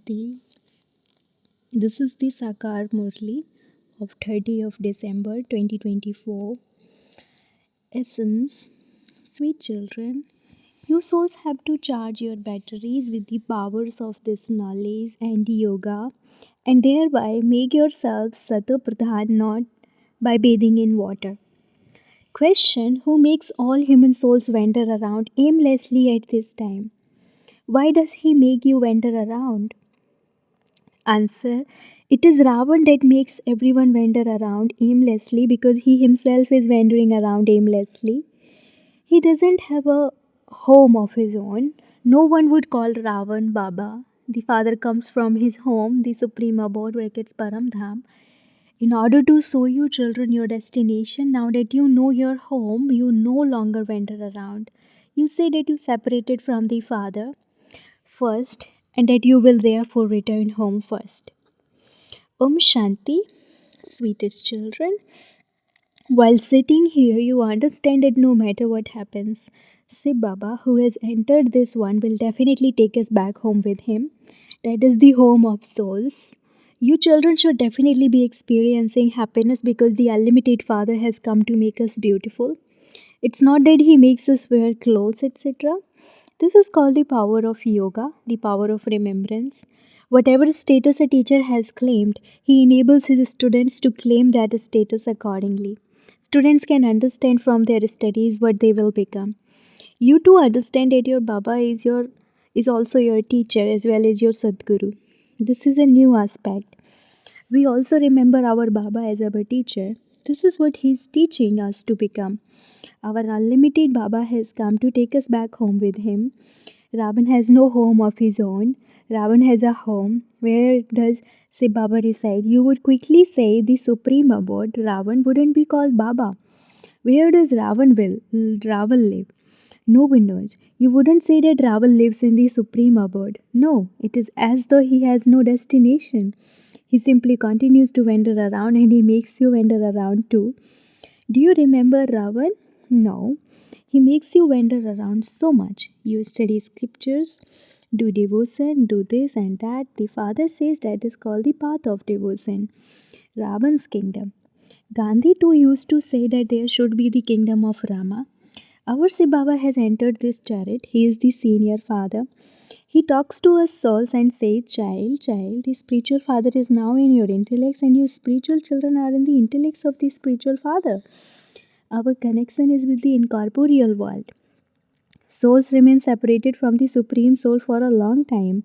Shanti. This is the Sakar Murli of 30th of December 2024. Essence, sweet children, you souls have to charge your batteries with the powers of this knowledge and yoga and thereby make yourselves Sato Pradhan not by bathing in water. Question: who makes all human souls wander around aimlessly at this time? Why does he make you wander around? Answer: it is Ravan that makes everyone wander around aimlessly because he himself is wandering around aimlessly. He doesn't have a home of his own. No one would call Ravan Baba. The father comes from his home, the supreme abode, brackets Paramdham, in order to show you children your destination. Now that you know your home, you no longer wander around. You say that you separated from the father first and that you will therefore return home first. Om Shanti, sweetest children. While sitting here, you understand that no matter what happens, Sib Baba, who has entered this one, will definitely take us back home with him. That is the home of souls. You children should definitely be experiencing happiness because the unlimited Father has come to make us beautiful. It's not that he makes us wear clothes, etc. This is called the power of yoga, the power of remembrance. Whatever status a teacher has claimed, he enables his students to claim that status accordingly. Students can understand from their studies what they will become. You too understand that your Baba is also your teacher as well as your Sadguru. This is a new aspect. We also remember our Baba as our teacher. This is what he is teaching us to become. Our unlimited Baba has come to take us back home with him. Ravan has no home of his own. Ravan has a home. Where does Shiv Baba reside? You would quickly say the supreme abode. Ravan wouldn't be called Baba. Where does Ravan live? No one knows. You wouldn't say that Ravan lives in the supreme abode. No, it is as though he has no destination. He simply continues to wander around and he makes you wander around too. Do you remember Ravan? No. He makes you wander around so much. You study scriptures, do devotion, do this and that. The father says that is called the path of devotion. Ravan's kingdom. Gandhi too used to say that there should be the kingdom of Rama. Our Shiv Baba has entered this chariot. He is the senior father. He talks to us souls and says, child, the spiritual father is now in your intellects and your spiritual children are in the intellects of the spiritual father. Our connection is with the incorporeal world. Souls remain separated from the Supreme Soul for a long time.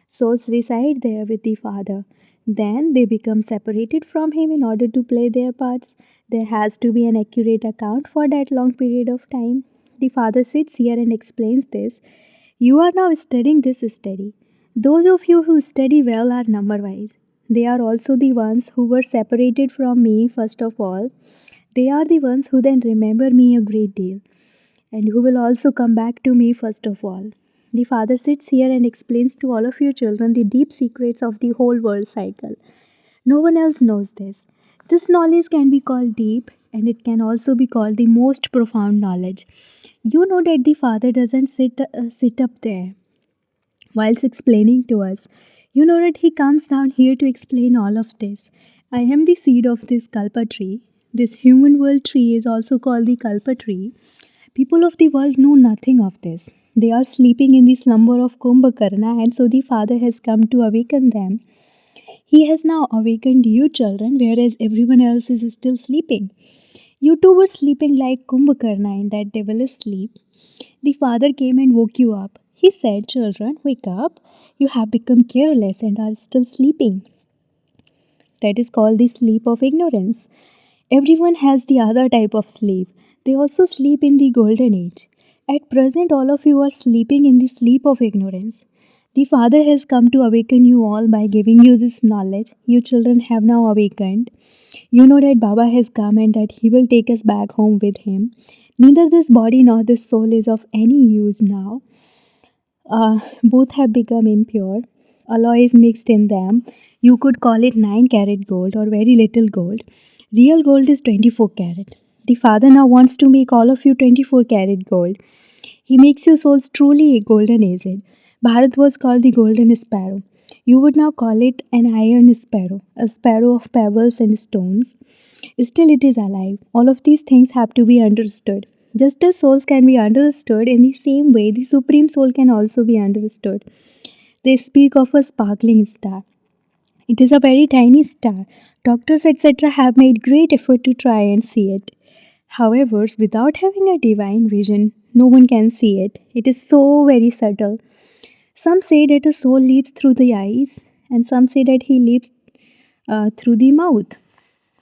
Souls reside there with the Father. Then they become separated from Him in order to play their parts. There has to be an accurate account for that long period of time. The Father sits here and explains this. You are now studying this study. Those of you who study well are number wise. They are also the ones who were separated from me first of all. They are the ones who then remember me a great deal and who will also come back to me first of all. The Father sits here and explains to all of you children the deep secrets of the whole world cycle. No one else knows this. This knowledge can be called deep and it can also be called the most profound knowledge. You know that the Father doesn't sit up there whilst explaining to us. You know that He comes down here to explain all of this. I am the seed of this Kalpa tree. This human world tree is also called the Kalpa tree. People of the world know nothing of this. They are sleeping in the slumber of Kumbhakarna, and so the Father has come to awaken them. He has now awakened you children, whereas everyone else is still sleeping. You too were sleeping like Kumbhakarna in that devilish sleep. The Father came and woke you up. He said, children, wake up. You have become careless and are still sleeping. That is called the sleep of ignorance. Everyone has the other type of sleep. They also sleep in the golden age. At present, all of you are sleeping in the sleep of ignorance. The Father has come to awaken you all by giving you this knowledge. You children have now awakened. You know that Baba has come and that He will take us back home with Him. Neither this body nor this soul is of any use now. Both have become impure. Alloy is mixed in them. You could call it 9 karat gold or very little gold. Real gold is 24 karat. The Father now wants to make all of you 24 karat gold. He makes your souls truly golden aged. Bharat was called the golden sparrow. You would now call it an iron sparrow, a sparrow of pebbles and stones. Still, it is alive. All of these things have to be understood. Just as souls can be understood, in the same way, the Supreme Soul can also be understood. They speak of a sparkling star. It is a very tiny star. Doctors, etc., have made great effort to try and see it. However, without having a divine vision, no one can see it. It is so very subtle. Some say that a soul leaps through the eyes, and some say that he leaps through the mouth.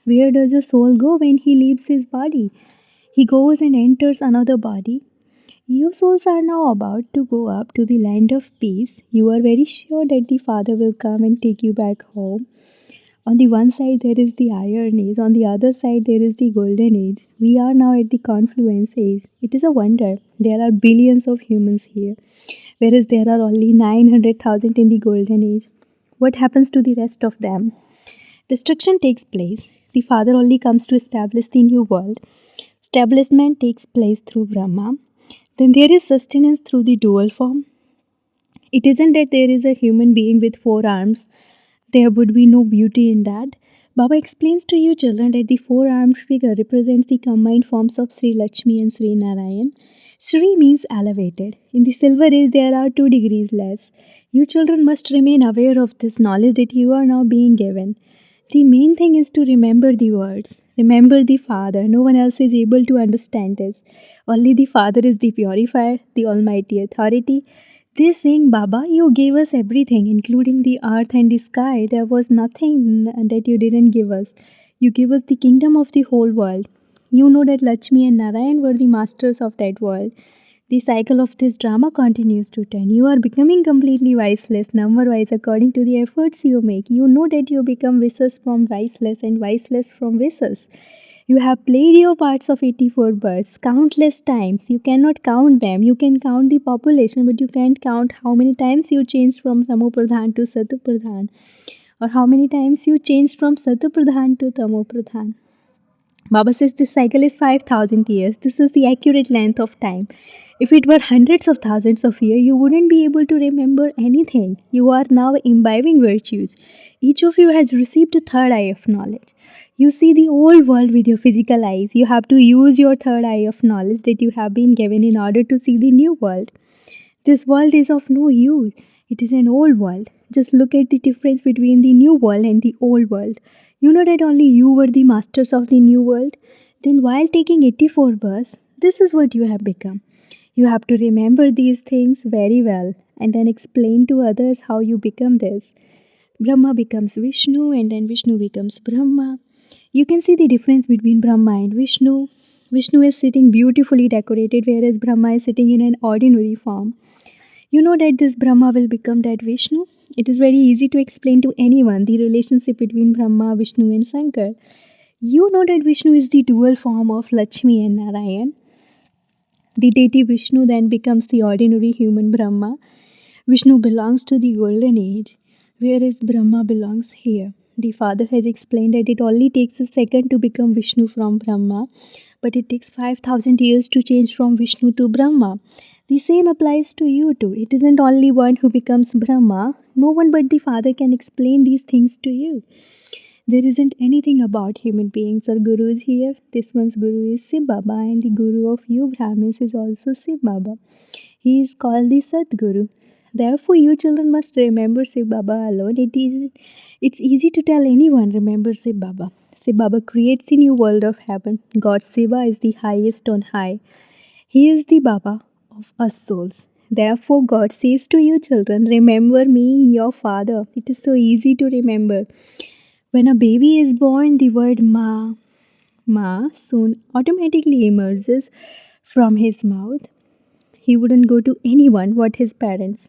Where does a soul go when he leaves his body? He goes and enters another body. You souls are now about to go up to the land of peace. You are very sure that the Father will come and take you back home. On the one side, there is the Iron Age, on the other side, there is the Golden Age. We are now at the confluence age. It is a wonder. There are billions of humans here, whereas there are only 900,000 in the Golden Age. What happens to the rest of them? Destruction takes place. The Father only comes to establish the new world. Establishment takes place through Brahma. Then there is sustenance through the dual form. It isn't that there is a human being with four arms. There would be no beauty in that. Baba explains to you children that the four-armed figure represents the combined forms of Sri Lakshmi and Sri Narayan. Sri means elevated. In the silver age there are 2 degrees less. You children must remain aware of this knowledge that you are now being given. The main thing is to remember the words. Remember the Father. No one else is able to understand this. Only the Father is the purifier, the Almighty Authority. They saying, Baba, you gave us everything, including the earth and the sky. There was nothing that you didn't give us. You gave us the kingdom of the whole world. You know that Lakshmi and Narayan were the masters of that world. The cycle of this drama continues to turn. You are becoming completely viceless, number-wise, according to the efforts you make. You know that you become vices from viceless and viceless from vices. You have played your parts of 84 births countless times. You cannot count them. You can count the population, but you can't count how many times you changed from Samopradhan to Satupradhan, or how many times you changed from Satupradhan to Tamopradhan. Baba says this cycle is 5,000 years. This is the accurate length of time. If it were hundreds of thousands of years, you wouldn't be able to remember anything. You are now imbibing virtues. Each of you has received a third eye of knowledge. You see the old world with your physical eyes. You have to use your third eye of knowledge that you have been given in order to see the new world. This world is of no use. It is an old world. Just look at the difference between the new world and the old world. You know that only you were the masters of the new world? Then while taking 84 births, this is what you have become. You have to remember these things very well and then explain to others how you become this. Brahma becomes Vishnu and then Vishnu becomes Brahma. You can see the difference between Brahma and Vishnu. Vishnu is sitting beautifully decorated, whereas Brahma is sitting in an ordinary form. You know that this Brahma will become that Vishnu. It is very easy to explain to anyone the relationship between Brahma, Vishnu, and Shankar. You know that Vishnu is the dual form of Lakshmi and Narayan. The deity Vishnu then becomes the ordinary human Brahma. Vishnu belongs to the golden age, whereas Brahma belongs here. The Father has explained that it only takes a second to become Vishnu from Brahma, but it takes 5,000 years to change from Vishnu to Brahma. The same applies to you too. It isn't only one who becomes Brahma. No one but the Father can explain these things to you. There isn't anything about human beings or gurus here. This one's guru is Shiv Baba, and the guru of you Brahmins is also Shiv Baba. He is called the Sadguru. Therefore, you children must remember Shiv Baba alone. It's easy to tell anyone, remember Shiv Baba. Shiv Baba creates the new world of heaven. God Shiva is the highest on high. He is the Baba of us souls. Therefore, God says to you children, remember me, your father. It is so easy to remember. When a baby is born, the word Ma soon automatically emerges from his mouth. He wouldn't go to anyone but his parents.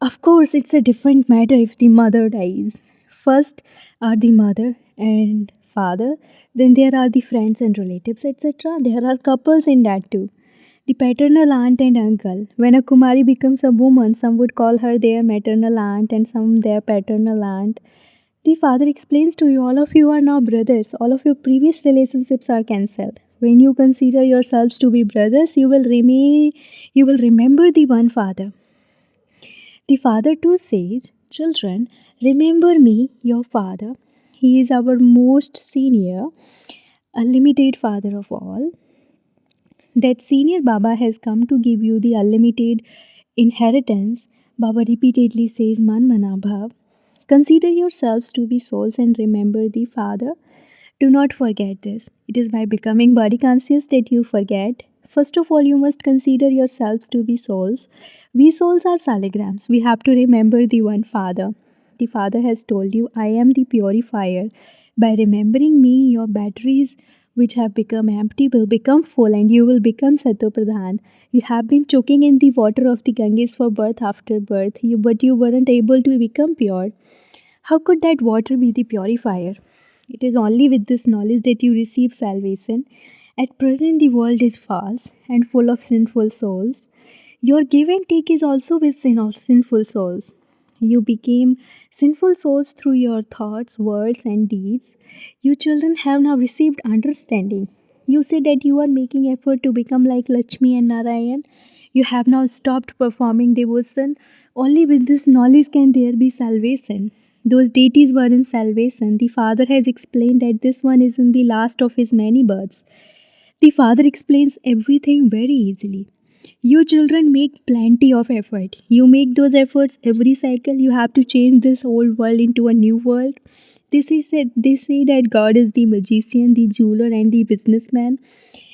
Of course, it's a different matter if the mother dies. First are the mother and father, then there are the friends and relatives, etc. There are couples in that too. The paternal aunt and uncle. When a Kumari becomes a woman, some would call her their maternal aunt and some their paternal aunt. The Father explains to you, all of you are now brothers. All of your previous relationships are cancelled. When you consider yourselves to be brothers, you will remember the one Father. The Father too says, children, remember me, your Father. He is our most senior, unlimited Father of all. That senior Baba has come to give you the unlimited inheritance. Baba repeatedly says, Man Mana Bhav. Consider yourselves to be souls and remember the Father. Do not forget this. It is by becoming body conscious that you forget. First of all, you must consider yourselves to be souls. We souls are salagrams. We have to remember the one Father. The Father has told you, I am the purifier. By remembering me, your batteries which have become empty will become full and you will become Satopradhan. You have been choking in the water of the Ganges for birth after birth, but you weren't able to become pure. How could that water be the purifier? It is only with this knowledge that you receive salvation. At present, the world is false and full of sinful souls. Your give and take is also with sin of sinful souls. You became sinful souls through your thoughts, words, and deeds. You children have now received understanding. You say that you are making effort to become like Lakshmi and Narayan. You have now stopped performing devotion. Only with this knowledge can there be salvation. Those deities were in salvation. The Father has explained that this one is in the last of his many births. The Father explains everything very easily. You children make plenty of effort. You make those efforts every cycle. You have to change this old world into a new world. They say that God is the magician, the jeweler, and the businessman.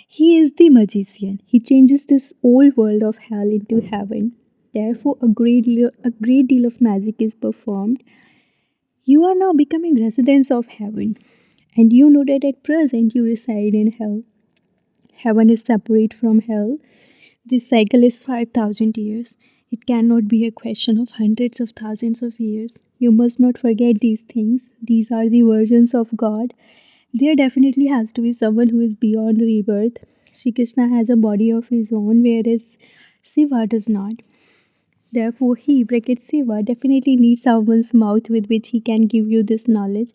He is the magician. He changes this old world of hell into heaven. Therefore, a great deal of magic is performed. You are now becoming residents of heaven, and you know that at present you reside in hell. Heaven is separate from hell. This cycle is 5,000 years. It cannot be a question of hundreds of thousands of years. You must not forget these things. These are the versions of God. There definitely has to be someone who is beyond rebirth. Shri Krishna has a body of his own, whereas Shiva does not. Therefore, he, bracket Shiva, definitely needs someone's mouth with which he can give you this knowledge.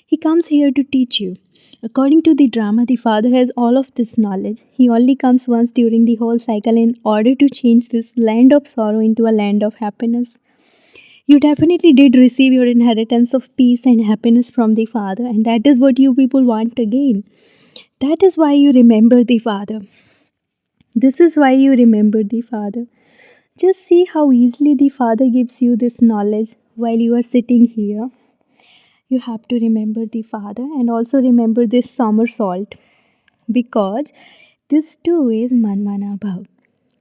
He comes here to teach you. According to the drama, the Father has all of this knowledge. He only comes once during the whole cycle in order to change this land of sorrow into a land of happiness. You definitely did receive your inheritance of peace and happiness from the Father, and that is what you people want again. That is why you remember the Father. This is why you remember the Father. Just see how easily the Father gives you this knowledge while you are sitting here. You have to remember the Father and also remember this somersault because this too is Manmana Bhav.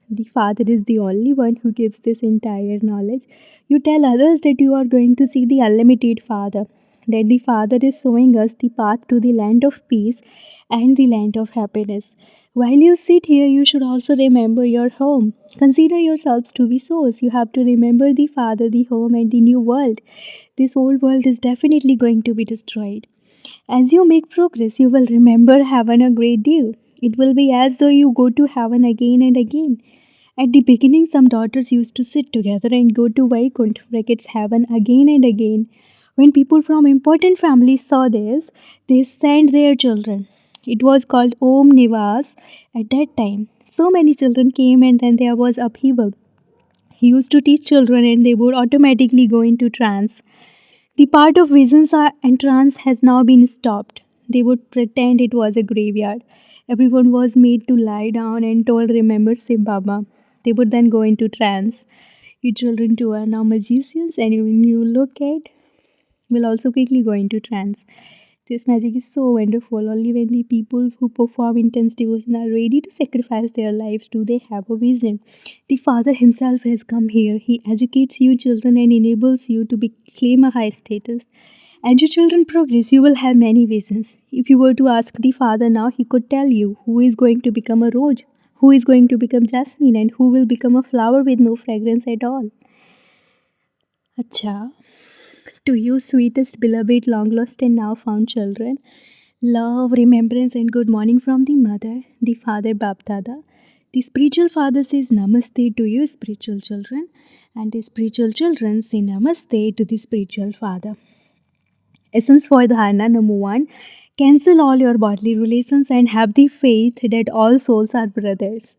The Father is the only one who gives this entire knowledge. You tell others that you are going to see the unlimited Father, that the Father is showing us the path to the land of peace and the land of happiness. While you sit here, you should also remember your home. Consider yourselves to be souls. You have to remember the Father, the home, and the new world. This old world is definitely going to be destroyed. As you make progress, you will remember heaven a great deal. It will be as though you go to heaven again and again. At the beginning, some daughters used to sit together and go to Vaikunt, brackets heaven, again and again. When people from important families saw this, they sent their children. It was called Om Nivas at that time. So many children came and then there was upheaval. He used to teach children and they would automatically go into trance. The part of visions and trance has now been stopped. They would pretend it was a graveyard. Everyone was made to lie down and told, remember Shiv Baba. They would then go into trance. You children too are now magicians, and when you look at, will also quickly go into trance. This magic is so wonderful. Only when the people who perform intense devotion are ready to sacrifice their lives do they have a vision. The Father Himself has come here. He educates you children and enables you to claim a high status. As your children progress, you will have many visions. If you were to ask the Father now, He could tell you who is going to become a rose, who is going to become jasmine, and who will become a flower with no fragrance at all. Acha. To you, sweetest, beloved, long lost, and now found children, love, remembrance, and good morning from the mother, the father, Bapdada. The spiritual father says namaste to you, spiritual children, and the spiritual children say namaste to the spiritual father. Essence for dharana number 1: cancel all your bodily relations and have the faith that all souls are brothers.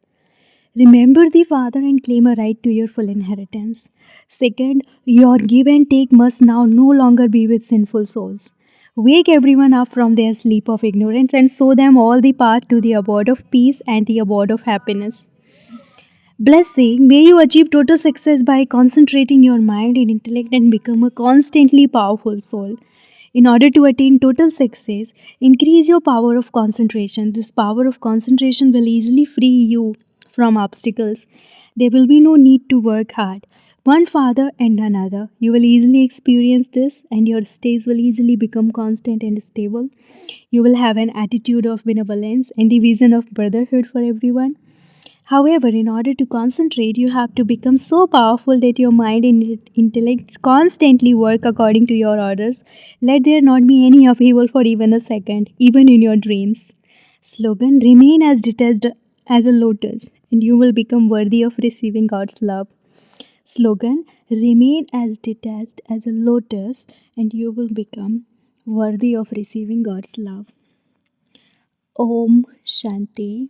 Remember the Father and claim a right to your full inheritance. Second, your give and take must now no longer be with sinful souls. Wake everyone up from their sleep of ignorance and show them all the path to the abode of peace and the abode of happiness. Blessing, may you achieve total success by concentrating your mind and intellect and become a constantly powerful soul. In order to attain total success, increase your power of concentration. This power of concentration will easily free you from obstacles. There will be no need to work hard. One father and another. You will easily experience this, and your stays will easily become constant and stable. You will have an attitude of benevolence and the vision of brotherhood for everyone. However, in order to concentrate, you have to become so powerful that your mind and intellect constantly work according to your orders. Let there not be any upheaval for even a second, even in your dreams. Slogan: remain as detached as a lotus, and you will become worthy of receiving God's love. Slogan: remain as detached as a lotus, and you will become worthy of receiving God's love. Om Shanti.